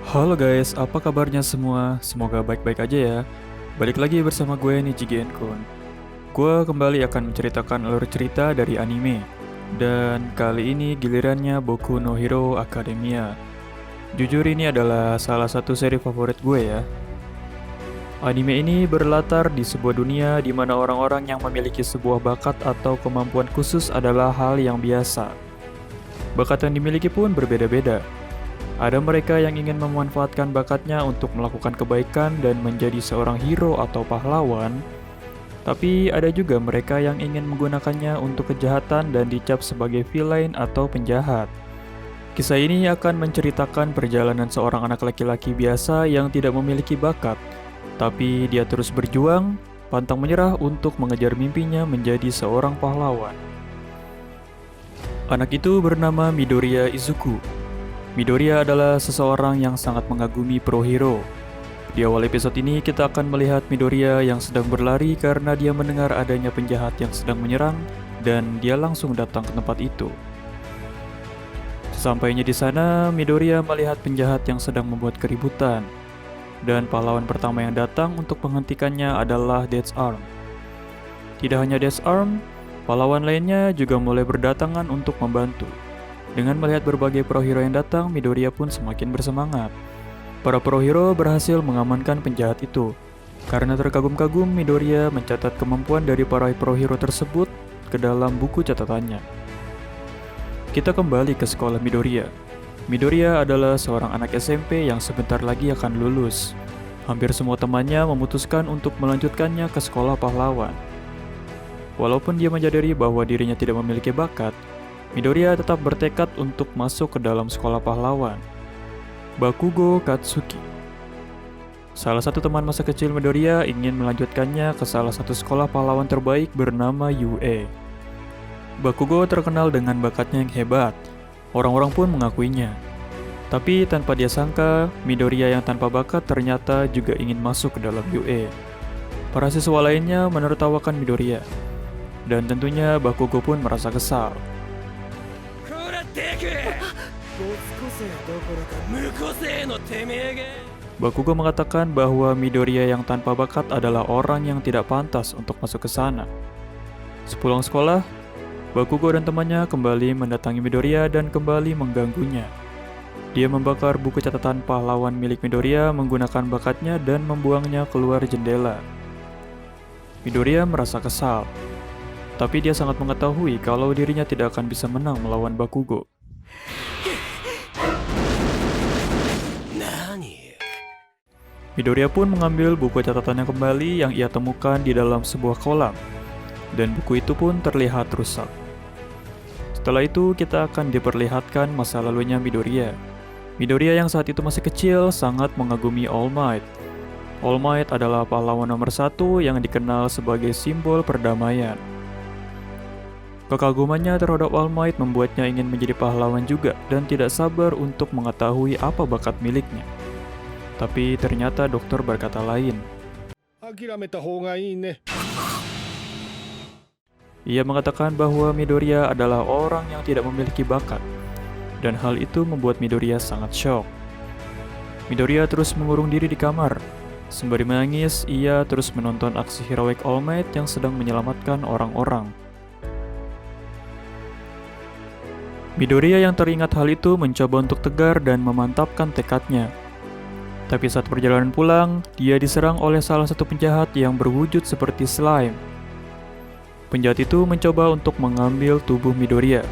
Halo guys, apa kabarnya semua? Semoga baik-baik aja ya. Balik lagi bersama gue Nijigen Kun. Gue kembali akan menceritakan alur cerita dari anime. Dan kali ini gilirannya Boku no Hero Academia. Jujur ini adalah salah satu seri favorit gue ya. Anime ini berlatar di sebuah dunia di mana orang-orang yang memiliki sebuah bakat atau kemampuan khusus adalah hal yang biasa. Bakat yang dimiliki pun berbeda-beda. Ada mereka yang ingin memanfaatkan bakatnya untuk melakukan kebaikan dan menjadi seorang hero atau pahlawan, tapi ada juga mereka yang ingin menggunakannya untuk kejahatan dan dicap sebagai villain atau penjahat. Kisah ini akan menceritakan perjalanan seorang anak laki-laki biasa yang tidak memiliki bakat, tapi dia terus berjuang, pantang menyerah untuk mengejar mimpinya menjadi seorang pahlawan. Anak itu bernama Midoriya Izuku. Midoriya adalah seseorang yang sangat mengagumi pro hero. Di awal episode ini kita akan melihat Midoriya yang sedang berlari karena dia mendengar adanya penjahat yang sedang menyerang dan dia langsung datang ke tempat itu. Sesampainya di sana, Midoriya melihat penjahat yang sedang membuat keributan. Dan pahlawan pertama yang datang untuk menghentikannya adalah Death's Arm. Tidak hanya Death's Arm, pahlawan lainnya juga mulai berdatangan untuk membantu. Dengan melihat berbagai pro hero yang datang, Midoriya pun semakin bersemangat. Para pro hero berhasil mengamankan penjahat itu. Karena terkagum-kagum, Midoriya mencatat kemampuan dari para pro hero tersebut ke dalam buku catatannya. Kita kembali ke sekolah Midoriya. Midoriya adalah seorang anak SMP yang sebentar lagi akan lulus. Hampir semua temannya memutuskan untuk melanjutkannya ke sekolah pahlawan. Walaupun dia menyadari bahwa dirinya tidak memiliki bakat, Midoriya tetap bertekad untuk masuk ke dalam sekolah pahlawan. Bakugo Katsuki. Salah satu teman masa kecil Midoriya ingin melanjutkannya ke salah satu sekolah pahlawan terbaik bernama UA. Bakugo terkenal dengan bakatnya yang hebat. Orang-orang pun mengakuinya. Tapi tanpa dia sangka, Midoriya yang tanpa bakat ternyata juga ingin masuk ke dalam UA. Para siswa lainnya menertawakan Midoriya. Dan tentunya Bakugo pun merasa kesal. Bakugo mengatakan bahwa Midoriya yang tanpa bakat adalah orang yang tidak pantas untuk masuk ke sana. Sepulang sekolah, Bakugo dan temannya kembali mendatangi Midoriya dan kembali mengganggunya. Dia membakar buku catatan pahlawan milik Midoriya menggunakan bakatnya dan membuangnya keluar jendela. Midoriya merasa kesal, tapi dia sangat mengetahui kalau dirinya tidak akan bisa menang melawan Bakugo. Midoriya pun mengambil buku catatannya kembali yang ia temukan di dalam sebuah kolam, dan buku itu pun terlihat rusak. Setelah itu kita akan diperlihatkan masa lalunya Midoriya. Midoriya yang saat itu masih kecil sangat mengagumi All Might. All Might adalah pahlawan nomor 1 yang dikenal sebagai simbol perdamaian. Kekagumannya terhadap All Might membuatnya ingin menjadi pahlawan juga dan tidak sabar untuk mengetahui apa bakat miliknya. Tapi ternyata dokter berkata lain. Ia mengatakan bahwa Midoriya adalah orang yang tidak memiliki bakat, dan hal itu membuat Midoriya sangat shock. Midoriya terus mengurung diri di kamar. Sembari menangis, ia terus menonton aksi heroik All Might yang sedang menyelamatkan orang-orang. Midoriya yang teringat hal itu mencoba untuk tegar dan memantapkan tekadnya. Tapi saat perjalanan pulang, dia diserang oleh salah satu penjahat yang berwujud seperti slime. Penjahat itu mencoba untuk mengambil tubuh Midoriya.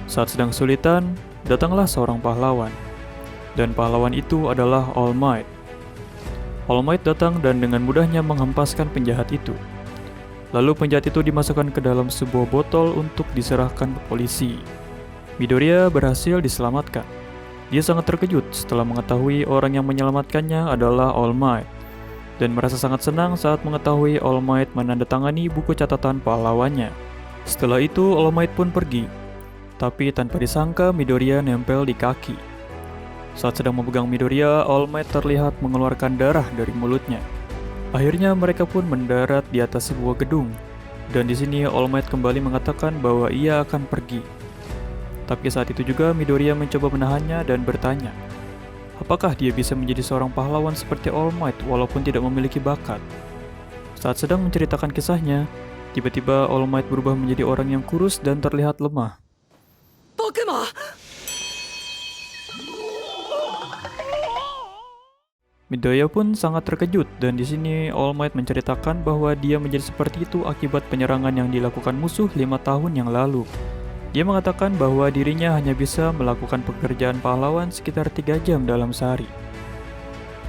Saat sedang kesulitan, datanglah seorang pahlawan. Dan pahlawan itu adalah All Might. All Might datang dan dengan mudahnya menghempaskan penjahat itu. Lalu penjahat itu dimasukkan ke dalam sebuah botol untuk diserahkan ke polisi. Midoriya berhasil diselamatkan. Dia sangat terkejut setelah mengetahui orang yang menyelamatkannya adalah All Might, dan merasa sangat senang saat mengetahui All Might menandatangani buku catatan pahlawannya. Setelah itu All Might pun pergi, tapi tanpa disangka Midoriya nempel di kaki. Saat sedang memegang Midoriya, All Might terlihat mengeluarkan darah dari mulutnya. Akhirnya mereka pun mendarat di atas sebuah gedung, dan di sini All Might kembali mengatakan bahwa ia akan pergi. Tapi saat itu juga Midoriya mencoba menahannya dan bertanya, Apakah dia bisa menjadi seorang pahlawan seperti All Might walaupun tidak memiliki bakat? Saat sedang menceritakan kisahnya, tiba-tiba All Might berubah menjadi orang yang kurus dan terlihat lemah. Midoriya pun sangat terkejut dan di sini All Might menceritakan bahwa dia menjadi seperti itu akibat penyerangan yang dilakukan musuh 5 tahun yang lalu. Dia mengatakan bahwa dirinya hanya bisa melakukan pekerjaan pahlawan sekitar 3 jam dalam sehari.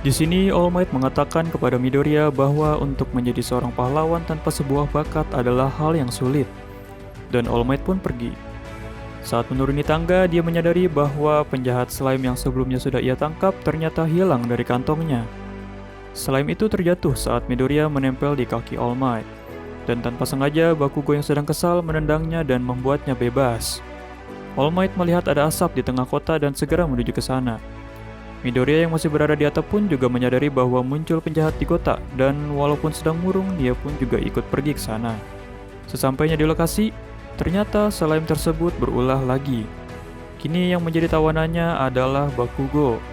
Di sini All Might mengatakan kepada Midoriya bahwa untuk menjadi seorang pahlawan tanpa sebuah bakat adalah hal yang sulit. Dan All Might pun pergi. Saat menuruni tangga, dia menyadari bahwa penjahat slime yang sebelumnya sudah ia tangkap ternyata hilang dari kantongnya. Slime itu terjatuh saat Midoriya menempel di kaki All Might. Dan tanpa sengaja, Bakugo yang sedang kesal menendangnya dan membuatnya bebas. All Might melihat ada asap di tengah kota dan segera menuju ke sana. Midoriya yang masih berada di atap pun juga menyadari bahwa muncul penjahat di kota, dan walaupun sedang murung, dia pun juga ikut pergi ke sana. Sesampainya di lokasi, ternyata slime tersebut berulah lagi. Kini yang menjadi tawanannya adalah Bakugo.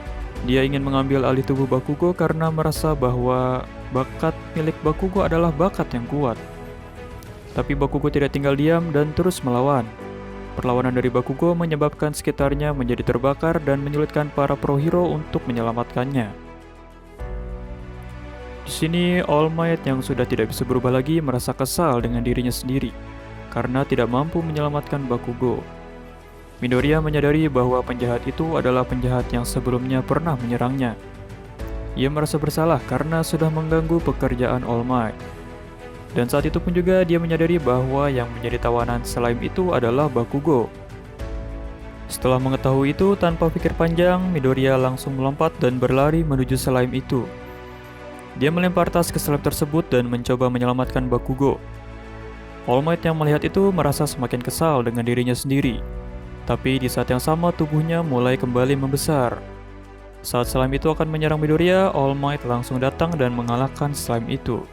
Dia ingin mengambil alih tubuh Bakugo karena merasa bahwa bakat milik Bakugo adalah bakat yang kuat. Tapi Bakugo tidak tinggal diam dan terus melawan. Perlawanan dari Bakugo menyebabkan sekitarnya menjadi terbakar dan menyulitkan para pro hero untuk menyelamatkannya. Di sini All Might yang sudah tidak bisa berubah lagi merasa kesal dengan dirinya sendiri karena tidak mampu menyelamatkan Bakugo. Midoriya menyadari bahwa penjahat itu adalah penjahat yang sebelumnya pernah menyerangnya. Ia merasa bersalah karena sudah mengganggu pekerjaan All Might. Dan saat itu pun juga dia menyadari bahwa yang menjadi tawanan slime itu adalah Bakugo. Setelah mengetahui itu, tanpa pikir panjang, Midoriya langsung melompat dan berlari menuju slime itu. Dia melempar tas ke slime tersebut dan mencoba menyelamatkan Bakugo. All Might yang melihat itu merasa semakin kesal dengan dirinya sendiri. Tapi di saat yang sama tubuhnya mulai kembali membesar. Saat slime itu akan menyerang Midoriya, All Might langsung datang dan mengalahkan slime itu.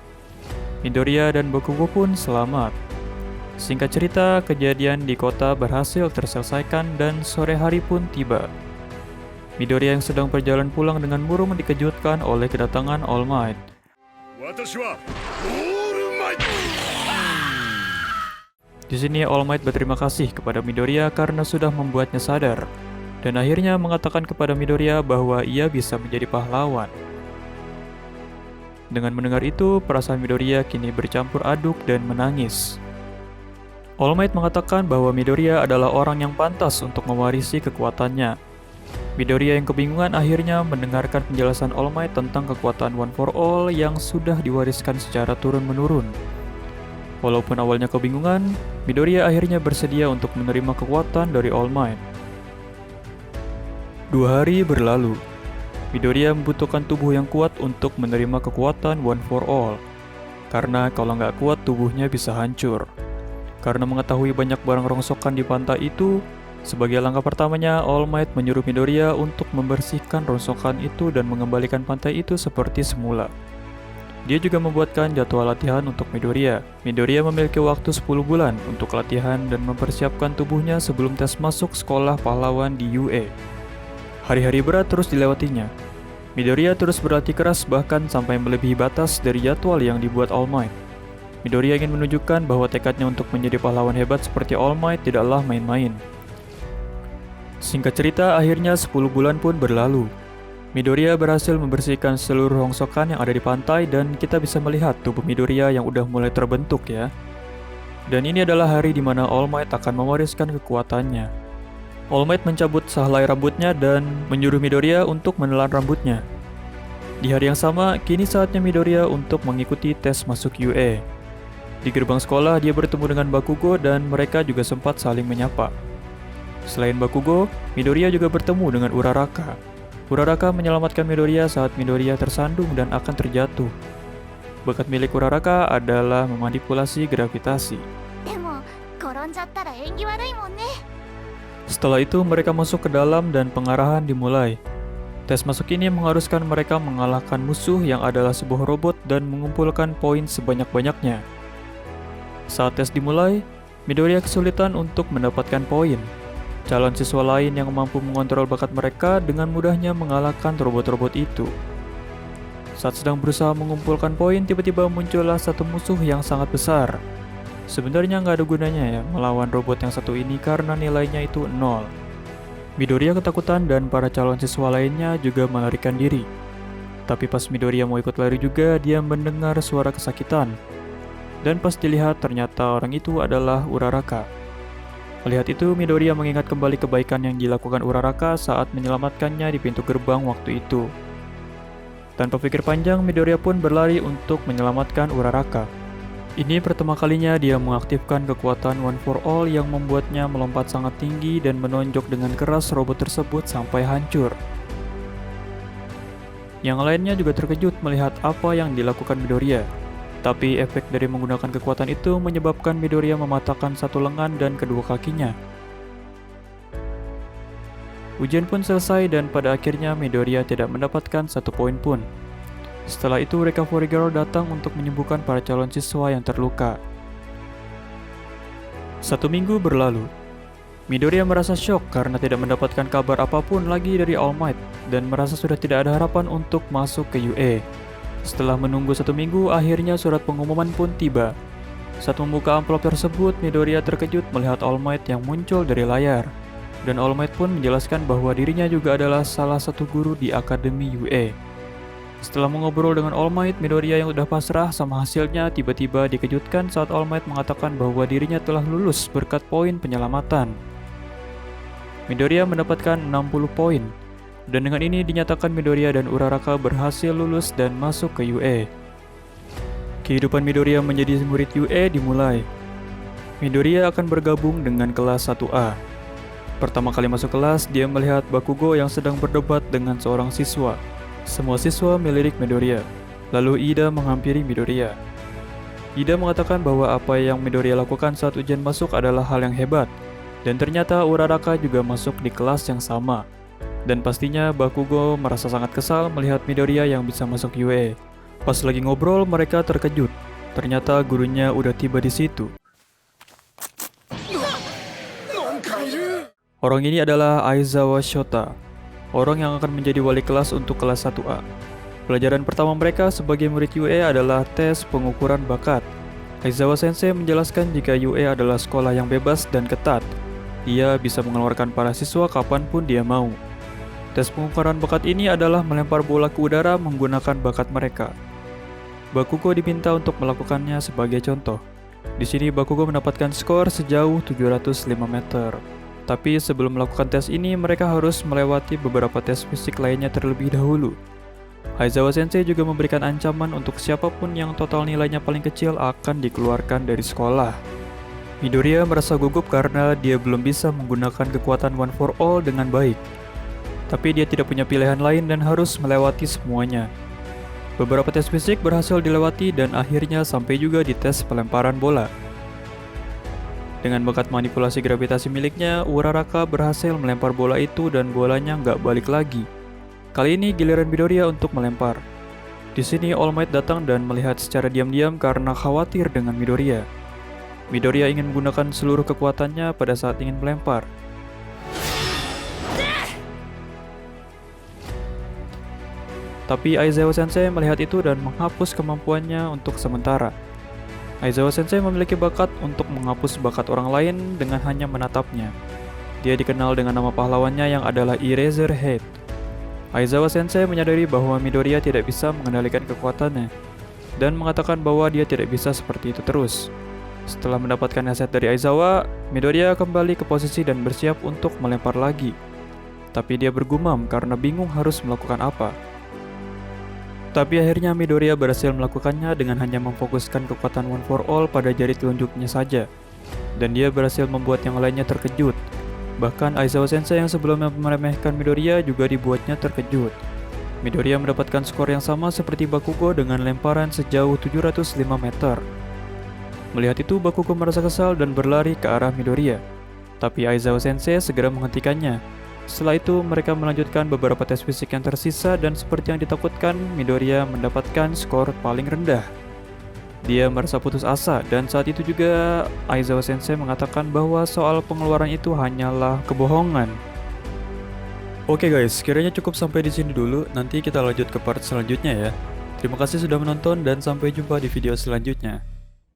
Midoriya dan Bakugo pun selamat. Singkat cerita, kejadian di kota berhasil terselesaikan dan sore hari pun tiba. Midoriya yang sedang berjalan pulang dengan murung dikejutkan oleh kedatangan All Might. Di sini All Might berterima kasih kepada Midoriya karena sudah membuatnya sadar, dan akhirnya mengatakan kepada Midoriya bahwa ia bisa menjadi pahlawan. Dengan mendengar itu, perasaan Midoriya kini bercampur aduk dan menangis. All Might mengatakan bahwa Midoriya adalah orang yang pantas untuk mewarisi kekuatannya. Midoriya yang kebingungan akhirnya mendengarkan penjelasan All Might tentang kekuatan One for All yang sudah diwariskan secara turun-menurun. Walaupun awalnya kebingungan, Midoriya akhirnya bersedia untuk menerima kekuatan dari All Might. 2 hari berlalu. Midoriya membutuhkan tubuh yang kuat untuk menerima kekuatan One for All. Karena kalau nggak kuat tubuhnya bisa hancur. Karena mengetahui banyak barang rongsokan di pantai itu, sebagai langkah pertamanya All Might menyuruh Midoriya untuk membersihkan rongsokan itu dan mengembalikan pantai itu seperti semula. Dia juga membuatkan jadwal latihan untuk Midoriya. Midoriya memiliki waktu 10 bulan untuk latihan dan mempersiapkan tubuhnya sebelum tes masuk sekolah pahlawan di UA. Hari-hari berat terus dilewatinya. Midoriya terus berlatih keras bahkan sampai melebihi batas dari jadwal yang dibuat All Might. Midoriya ingin menunjukkan bahwa tekadnya untuk menjadi pahlawan hebat seperti All Might tidaklah main-main. Singkat cerita, akhirnya 10 bulan pun berlalu. Midoriya berhasil membersihkan seluruh rongsokan yang ada di pantai dan kita bisa melihat tubuh Midoriya yang udah mulai terbentuk ya. Dan ini adalah hari di mana All Might akan mewariskan kekuatannya. All Might mencabut sehelai rambutnya dan menyuruh Midoriya untuk menelan rambutnya. Di hari yang sama, kini saatnya Midoriya untuk mengikuti tes masuk UA. Di gerbang sekolah, dia bertemu dengan Bakugo dan mereka juga sempat saling menyapa. Selain Bakugo, Midoriya juga bertemu dengan Uraraka. Uraraka menyelamatkan Midoriya saat Midoriya tersandung dan akan terjatuh. Bakat milik Uraraka adalah memanipulasi gravitasi. Setelah itu mereka masuk ke dalam dan pengarahan dimulai. Tes masuk ini mengharuskan mereka mengalahkan musuh yang adalah sebuah robot dan mengumpulkan poin sebanyak-banyaknya. Saat tes dimulai, Midoriya kesulitan untuk mendapatkan poin. calon siswa lain yang mampu mengontrol bakat mereka dengan mudahnya mengalahkan robot-robot itu. Saat sedang berusaha mengumpulkan poin, tiba-tiba muncullah satu musuh yang sangat besar. Sebenarnya nggak ada gunanya ya melawan robot yang satu ini karena nilainya itu 0. Midoriya ketakutan dan para calon siswa lainnya juga melarikan diri. Tapi pas Midoriya mau ikut lari juga, dia mendengar suara kesakitan. Dan pas dilihat ternyata orang itu adalah Uraraka. Melihat itu, Midoriya mengingat kembali kebaikan yang dilakukan Uraraka saat menyelamatkannya di pintu gerbang waktu itu. Tanpa pikir panjang, Midoriya pun berlari untuk menyelamatkan Uraraka. Ini pertama kalinya dia mengaktifkan kekuatan One for All yang membuatnya melompat sangat tinggi dan menonjok dengan keras robot tersebut sampai hancur. Yang lainnya juga terkejut melihat apa yang dilakukan Midoriya. Tapi efek dari menggunakan kekuatan itu menyebabkan Midoriya mematahkan satu lengan dan kedua kakinya. Ujian pun selesai dan pada akhirnya Midoriya tidak mendapatkan satu poin pun. Setelah itu Recovery Girl datang untuk menyembuhkan para calon siswa yang terluka. 1 minggu berlalu. Midoriya merasa syok karena tidak mendapatkan kabar apapun lagi dari All Might dan merasa sudah tidak ada harapan untuk masuk ke UA. Setelah menunggu 1 minggu, akhirnya surat pengumuman pun tiba. Saat membuka amplop tersebut, Midoriya terkejut melihat All Might yang muncul dari layar. Dan All Might pun menjelaskan bahwa dirinya juga adalah salah satu guru di Akademi UA. Setelah mengobrol dengan All Might, Midoriya yang udah pasrah sama hasilnya tiba-tiba dikejutkan saat All Might mengatakan bahwa dirinya telah lulus berkat poin penyelamatan. Midoriya mendapatkan 60 poin, dan dengan ini dinyatakan Midoriya dan Uraraka berhasil lulus dan masuk ke UA. Kehidupan Midoriya menjadi murid UA dimulai. Midoriya akan bergabung dengan kelas 1A. Pertama kali masuk kelas, dia melihat Bakugo yang sedang berdebat dengan seorang siswa. Semua siswa melirik Midoriya. Lalu Ida menghampiri Midoriya. Ida mengatakan bahwa apa yang Midoriya lakukan saat ujian masuk adalah hal yang hebat. Dan ternyata Uraraka juga masuk di kelas yang sama. Dan pastinya Bakugo merasa sangat kesal melihat Midoriya yang bisa masuk UA. Pas lagi ngobrol, mereka terkejut. Ternyata gurunya udah tiba di situ. Orang ini adalah Aizawa Shota, orang yang akan menjadi wali kelas untuk kelas 1A. Pelajaran pertama mereka sebagai murid UA adalah tes pengukuran bakat. Aizawa Sensei menjelaskan jika UA adalah sekolah yang bebas dan ketat. Ia bisa mengeluarkan para siswa kapanpun dia mau. Tes pengukuran bakat ini adalah melempar bola ke udara menggunakan bakat mereka. Bakugo diminta untuk melakukannya sebagai contoh. Di sini Bakugo mendapatkan skor sejauh 705 meter. Tapi sebelum melakukan tes ini, mereka harus melewati beberapa tes fisik lainnya terlebih dahulu. Aizawa Sensei juga memberikan ancaman untuk siapapun yang total nilainya paling kecil akan dikeluarkan dari sekolah. Midoriya merasa gugup karena dia belum bisa menggunakan kekuatan One for All dengan baik. Tapi dia tidak punya pilihan lain dan harus melewati semuanya. Beberapa tes fisik berhasil dilewati dan akhirnya sampai juga di tes pelemparan bola. Dengan bakat manipulasi gravitasi miliknya, Uraraka berhasil melempar bola itu dan bolanya nggak balik lagi. Kali ini giliran Midoriya untuk melempar. Di sini All Might datang dan melihat secara diam-diam karena khawatir dengan Midoriya. Midoriya ingin menggunakan seluruh kekuatannya pada saat ingin melempar. Tapi Aizawa Sensei melihat itu dan menghapus kemampuannya untuk sementara. Aizawa Sensei memiliki bakat untuk menghapus bakat orang lain dengan hanya menatapnya. Dia dikenal dengan nama pahlawannya yang adalah Eraser Head. Aizawa Sensei menyadari bahwa Midoriya tidak bisa mengendalikan kekuatannya dan mengatakan bahwa dia tidak bisa seperti itu terus. Setelah mendapatkan nasihat dari Aizawa, Midoriya kembali ke posisi dan bersiap untuk melempar lagi. Tapi dia bergumam karena bingung harus melakukan apa. Tapi akhirnya Midoriya berhasil melakukannya dengan hanya memfokuskan kekuatan One for All pada jari telunjuknya saja. Dan dia berhasil membuat yang lainnya terkejut. Bahkan Aizawa Sensei yang sebelumnya meremehkan Midoriya juga dibuatnya terkejut. Midoriya mendapatkan skor yang sama seperti Bakugo dengan lemparan sejauh 705 meter. Melihat itu, Bakugo merasa kesal dan berlari ke arah Midoriya. Tapi Aizawa Sensei segera menghentikannya. Setelah itu, mereka melanjutkan beberapa tes fisik yang tersisa dan seperti yang ditakutkan, Midoriya mendapatkan skor paling rendah. Dia merasa putus asa dan saat itu juga Aizawa Sensei mengatakan bahwa soal pengeluaran itu hanyalah kebohongan. Oke guys, kiranya cukup sampai di sini dulu. Nanti kita lanjut ke part selanjutnya ya. Terima kasih sudah menonton dan sampai jumpa di video selanjutnya.